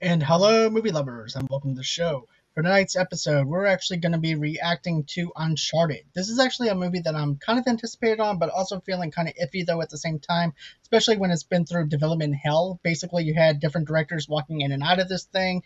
And hello, movie lovers, and welcome to the show. For tonight's episode, we're actually going to be reacting to Uncharted. This is actually a movie that I'm kind of anticipated on, but also feeling kind of iffy, though, at the same time, especially when it's been through development hell. Basically, you had different directors walking in and out of this thing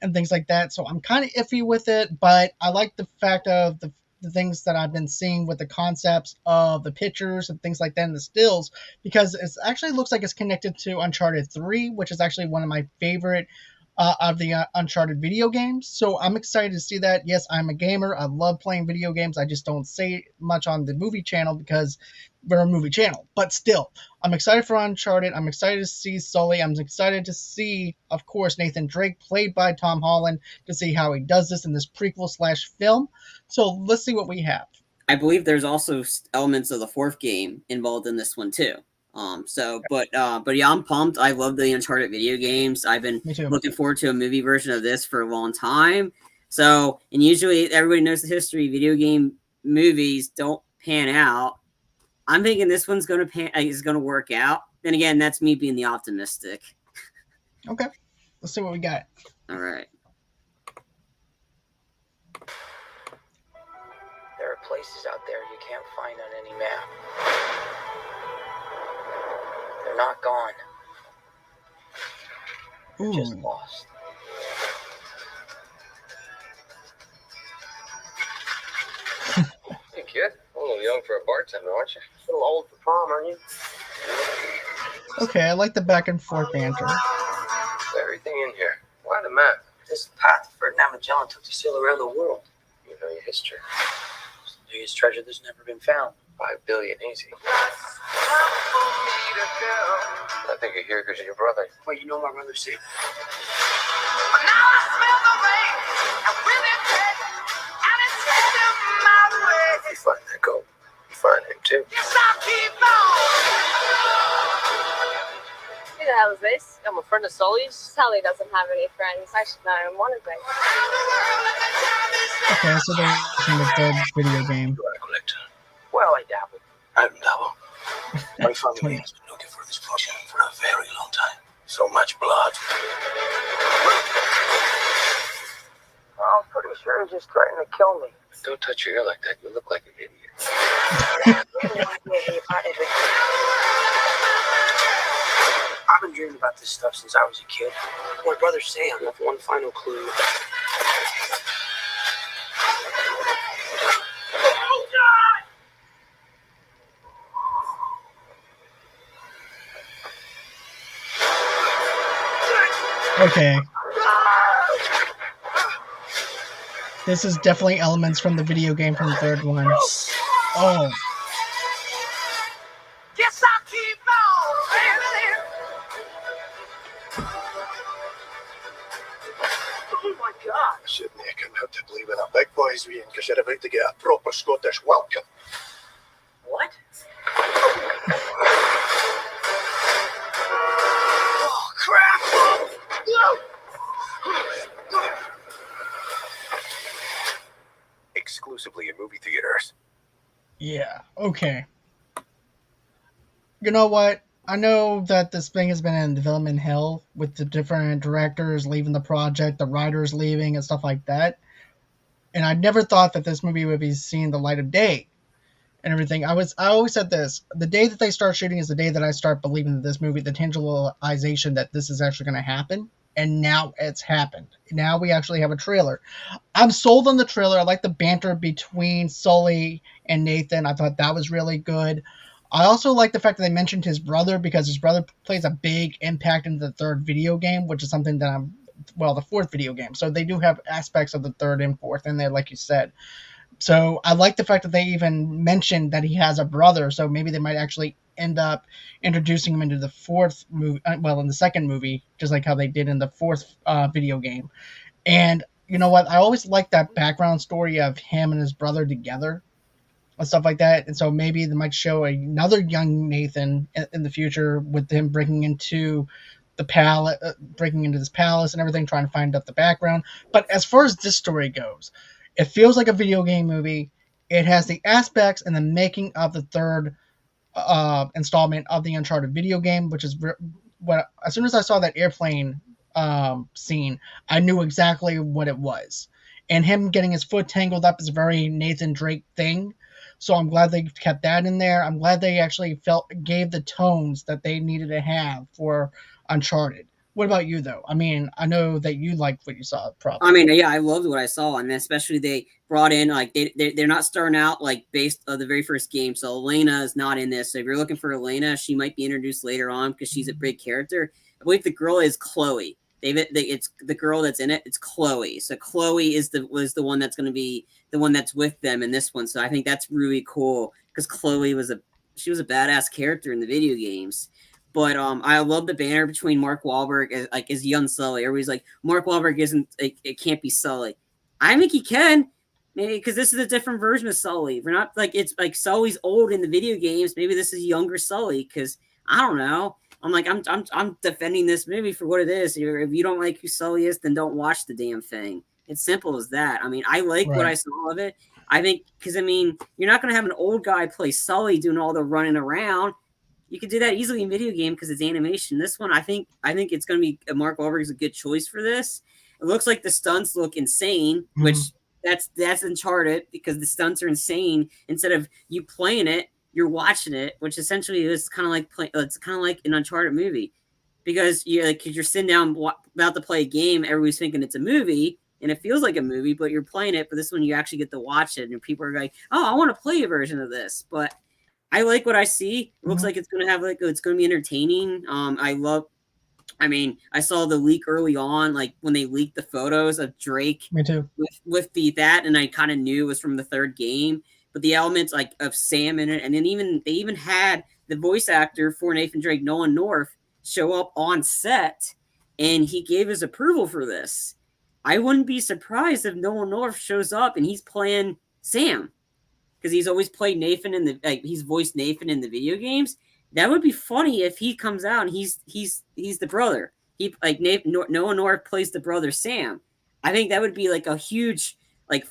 and things like that, so I'm kind of iffy with it, but I like the fact of the things that I've been seeing with the concepts of the pictures and things like that in the stills, because it actually looks like it's connected to Uncharted 3, which is actually one of my favorite of the Uncharted video games. So I'm excited to see that. Yes, I'm a gamer. I love playing video games. I just don't say much on the movie channel because we're a movie channel. But still, I'm excited for Uncharted. I'm excited to see Sully. I'm excited to see, of course, Nathan Drake, played by Tom Holland, to see how he does this in this prequel slash film. So let's see what we have. I believe there's also elements of the fourth game involved in this one too. But yeah, I'm pumped. I love the Uncharted video games. I've been looking forward to a movie version of this for a long time. So, and usually everybody knows the history. Video game movies don't pan out. I'm thinking this one's going to work out. Then again, that's me being the optimistic. Okay, let's see what we got. All right. There are places out there you can't find on any map. They're not gone. They're just lost. Hey, kid. A little young for a bartender, aren't you? A little old for prom, aren't you? Okay, I like the back and forth banter. Everything in here. Why the map? This path Ferdinand Magellan took to sail around the world. You know your history. It's the biggest treasure that's never been found. 5 billion easy. I think you're here because of your brother. Wait, you know my brother Sam? If you find that gold, you find him too. Who the hell is this? I'm a friend of Sully's. Sully doesn't have any friends. I should know him, one of them. Okay, so they're in the third video game. You are a collector. Well, I dabble. I don't know. My family has been looking for this potion for a very long time. So much blood. I'm pretty sure he's just threatening to kill me. Don't touch your ear like that. You look like an idiot. I've been dreaming about this stuff since I was a kid. My brother Sam left one final clue. Okay. This is definitely elements from the video game from the third one. Oh. Guess I'll keep on. Oh my God. Sydney, I come out to believe in a big boy's wee because you're about to get a proper Scottish welcome. What? Oh, crap! Exclusively in movie theaters. Yeah, okay. You know what? I know that this thing has been in development hell with the different directors leaving the project, the writers leaving, and stuff like that. And I never thought that this movie would be seeing the light of day and everything. I always said this: the day that they start shooting is the day that I start believing that this movie, the tangibilization that this is actually going to happen. And now it's happened. Now we actually have a trailer. I'm sold on the trailer. I like the banter between Sully and Nathan. I thought that was really good. I also like the fact that they mentioned his brother, because his brother plays a big impact in the third video game, which is something that the fourth video game. So they do have aspects of the third and fourth in there, like you said. So I like the fact that they even mentioned that he has a brother. So maybe they might actually end up introducing him into the fourth movie, in the second movie, just like how they did in the fourth video game. And you know what? I always like that background story of him and his brother together and stuff like that. And so maybe they might show another young Nathan in the future with him breaking into the palace, breaking into this palace and everything, trying to find out the background. But as far as this story goes, it feels like a video game movie. It has the aspects and the making of the third installment of the Uncharted video game, which is what, as soon as I saw that airplane scene, I knew exactly what it was. And him getting his foot tangled up is a very Nathan Drake thing. So I'm glad they kept that in there. I'm glad they actually gave the tones that they needed to have for Uncharted. What about you, though? I mean, I know that you liked what you saw, probably. I mean, yeah, I loved what I saw, and especially they brought in like they're not starting out like based on the very first game. So Elena is not in this. So if you're looking for Elena, she might be introduced later on because she's a big character. I believe the girl is Chloe. It's the girl that's in it. It's Chloe. So Chloe was the one that's going to be the one that's with them in this one. So I think that's really cool because Chloe was a badass character in the video games. But I love the banner between Mark Wahlberg as young Sully. Everybody's like, Mark Wahlberg it can't be Sully. I think he can, maybe because this is a different version of Sully. We're not like it's like Sully's old in the video games. Maybe this is younger Sully because I don't know. I'm defending this movie for what it is. If you don't like who Sully is, then don't watch the damn thing. It's simple as that. I mean, I like what I saw of it. I think because I mean, you're not going to have an old guy play Sully doing all the running around. You could do that easily in video game because it's animation. This one, I think it's going to be Mark Wahlberg is a good choice for this. It looks like the stunts look insane, which that's Uncharted because the stunts are insane. Instead of you playing it, you're watching it, which essentially is kind of like it's kind of like an Uncharted movie because you're sitting down about to play a game. Everybody's thinking it's a movie and it feels like a movie, but you're playing it. But this one, you actually get to watch it, and people are like, "Oh, I want to play a version of this," but I like what I see. It looks like it's going to have it's going to be entertaining. I saw the leak early on, like when they leaked the photos of Drake. Me too. With that, and I kind of knew it was from the third game. But the elements like of Sam in it, and then they even had the voice actor for Nathan Drake, Nolan North, show up on set, and he gave his approval for this. I wouldn't be surprised if Nolan North shows up and he's playing Sam. Because he's always played Nathan he's voiced Nathan in the video games. That would be funny if he comes out and he's the brother. He Noah North plays the brother Sam. I think that would be like a huge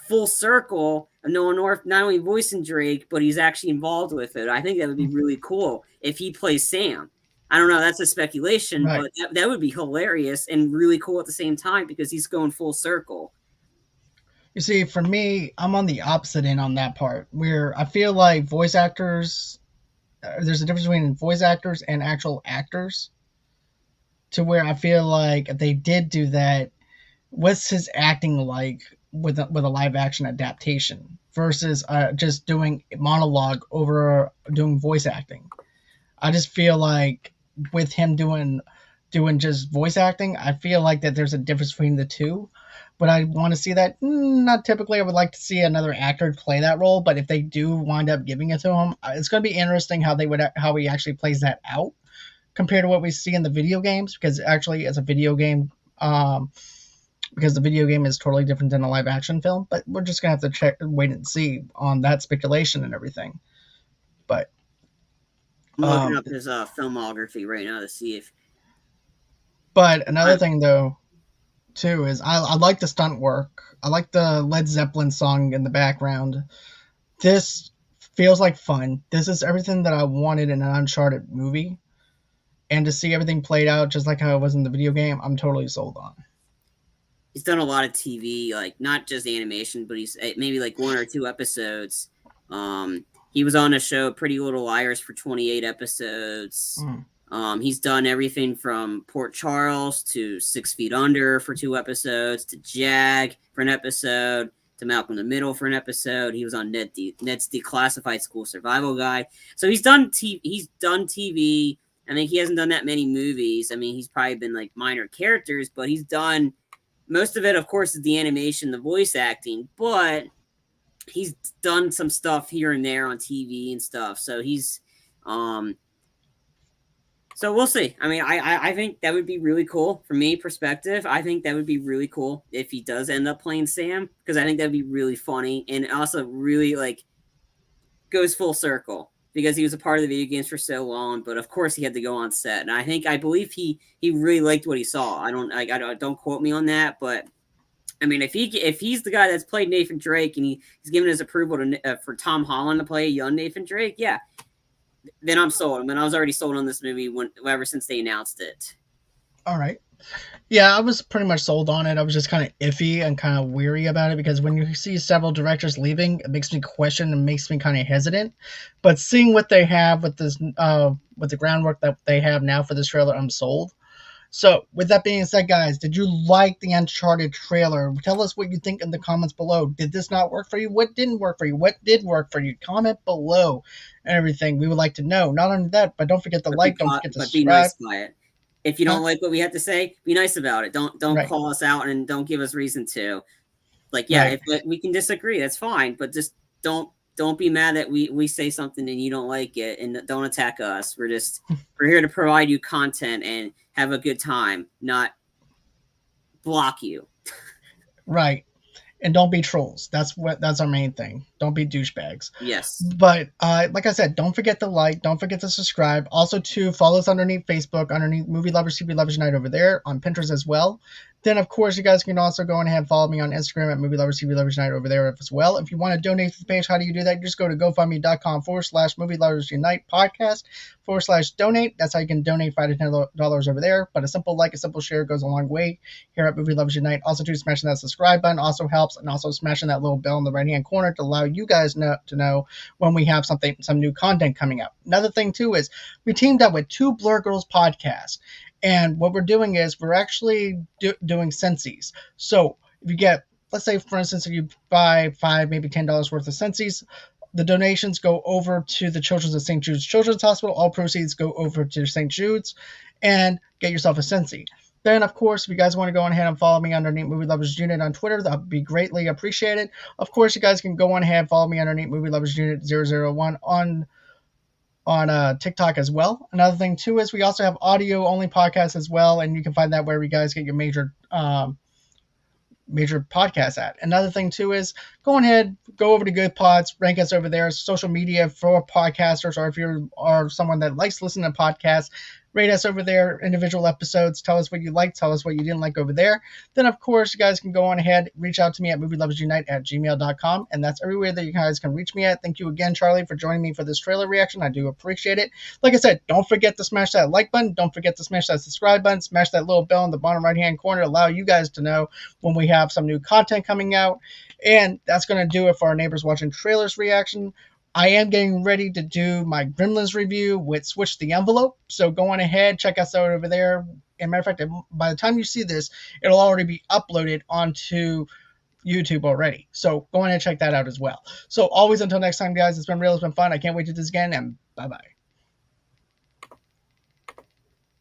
full circle of Noah North not only voicing Drake, but he's actually involved with it. I think that would be really cool if he plays Sam. I don't know, that's a speculation, but that would be hilarious and really cool at the same time because he's going full circle. You see, for me, I'm on the opposite end on that part, where I feel like voice actors, there's a difference between voice actors and actual actors, to where I feel like if they did do that, what's his acting like with a live action adaptation versus just doing monologue over doing voice acting? I just feel like with him doing just voice acting, I feel like that there's a difference between the two. But I want to see that. Not typically. I would like to see another actor play that role. But if they do wind up giving it to him, it's going to be interesting how he actually plays that out compared to what we see in the video games. Because actually, it's a video game. Because the video game is totally different than a live action film. But we're just going to have to wait and see on that speculation and everything. But I'm looking up his filmography right now to see if. But another thing, though, too, is I like the stunt work. I like the Led Zeppelin song in the background. This feels like fun. This is everything that I wanted in an Uncharted movie. And to see everything played out just like how it was in the video game, I'm totally sold on. He's done a lot of TV, not just animation, but he's maybe 1 or 2 episodes. He was on a show, Pretty Little Liars, for 28 episodes. He's done everything from Port Charles to 6 Feet Under for 2 episodes, to Jag for an episode, to Malcolm in the Middle for an episode. He was on Ned's Declassified School Survival Guide. So he's done TV. I mean, he hasn't done that many movies. I mean, he's probably been minor characters, but he's done most of it, of course, is the animation, the voice acting, but he's done some stuff here and there on TV and stuff. So he's so we'll see. I mean, I think that would be really cool from me perspective. I think that would be really cool if he does end up playing Sam, because I think that'd be really funny and also really goes full circle because he was a part of the video games for so long. But of course, he had to go on set, and I believe he really liked what he saw. I don't quote me on that, but I mean, if he's the guy that's played Nathan Drake and he's given his approval for Tom Holland to play a young Nathan Drake, yeah. Then I'm sold. I mean, I was already sold on this movie ever since they announced it. All right. Yeah, I was pretty much sold on it. I was just kind of iffy and kind of weary about it because when you see several directors leaving, it makes me question and makes me kind of hesitant. But seeing what they have with this, with the groundwork that they have now for this trailer, I'm sold. So, with that being said, guys, did you like the Uncharted trailer? Tell us what you think in the comments below. Did this not work for you? What didn't work for you? What did work for you? Comment below and everything. We would like to know. Not only that, but don't forget to like, don't forget to But be subscribe. nice by it. If you don't like what we have to say, be nice about it. Don't Right. call us out and don't give us reason to. Like, yeah, Right. if we can disagree, that's fine. But just don't be mad that we say something and you don't like it, and don't attack us. We're here to provide you content and have a good time, not block you. Right. And don't be trolls. That's our main thing. Don't be douchebags. Yes. But like I said, don't forget to like, don't forget to subscribe. Also, to follow us underneath Facebook, underneath Movie Lovers TV Lovers Unite over there, on Pinterest as well. Then, of course, you guys can also go ahead and follow me on Instagram at Movie Lovers TV Lovers Unite over there as well. If you want to donate to the page, how do you do that? You just go to GoFundMe.com/Movie Lovers Unite Podcast /donate. That's how you can donate $5 to $10 over there. But a simple like, a simple share goes a long way here at Movie Lovers Unite. Also, too, smashing that subscribe button also helps, and also smashing that little bell in the right-hand corner to allow you guys to know when we have some new content coming out. Another thing, too, is we teamed up with Two Blur Girls podcasts. And what we're doing is we're actually doing Sensies. So if you get, let's say, for instance, if you buy $5, maybe $10 worth of Sensies, the donations go over to the Children's of St. Jude's Children's Hospital. All proceeds go over to St. Jude's, and get yourself a Sensi. Then, of course, if you guys want to go on ahead and follow me underneath Movie Lovers Unit on Twitter, that would be greatly appreciated. Of course, you guys can go on ahead and follow me underneath Movie Lovers Unit 001 on TikTok as well. Another thing, too, is we also have audio-only podcasts as well, and you can find that where you guys get your major podcasts at. Another thing, too, is go ahead, go over to Good Pods, rank us over there, social media for podcasters, or if you are someone that likes listening to podcasts, rate us over there, individual episodes, tell us what you liked, tell us what you didn't like over there. Then, of course, you guys can go on ahead, reach out to me at movieloversunite@gmail.com, and that's everywhere that you guys can reach me at. Thank you again, Charlie, for joining me for this trailer reaction. I do appreciate it. Like I said, don't forget to smash that like button, don't forget to smash that subscribe button, smash that little bell in the bottom right-hand corner to allow you guys to know when we have some new content coming out. And that's going to do it for our Neighbors Watching Trailers reaction. I am getting ready to do my Gremlins review with Switch the Envelope, so go on ahead, check us out over there. As a matter of fact, by the time you see this, it'll already be uploaded onto YouTube already. So go on and check that out as well. So always, until next time, guys, it's been real, it's been fun. I can't wait to do this again, and bye-bye.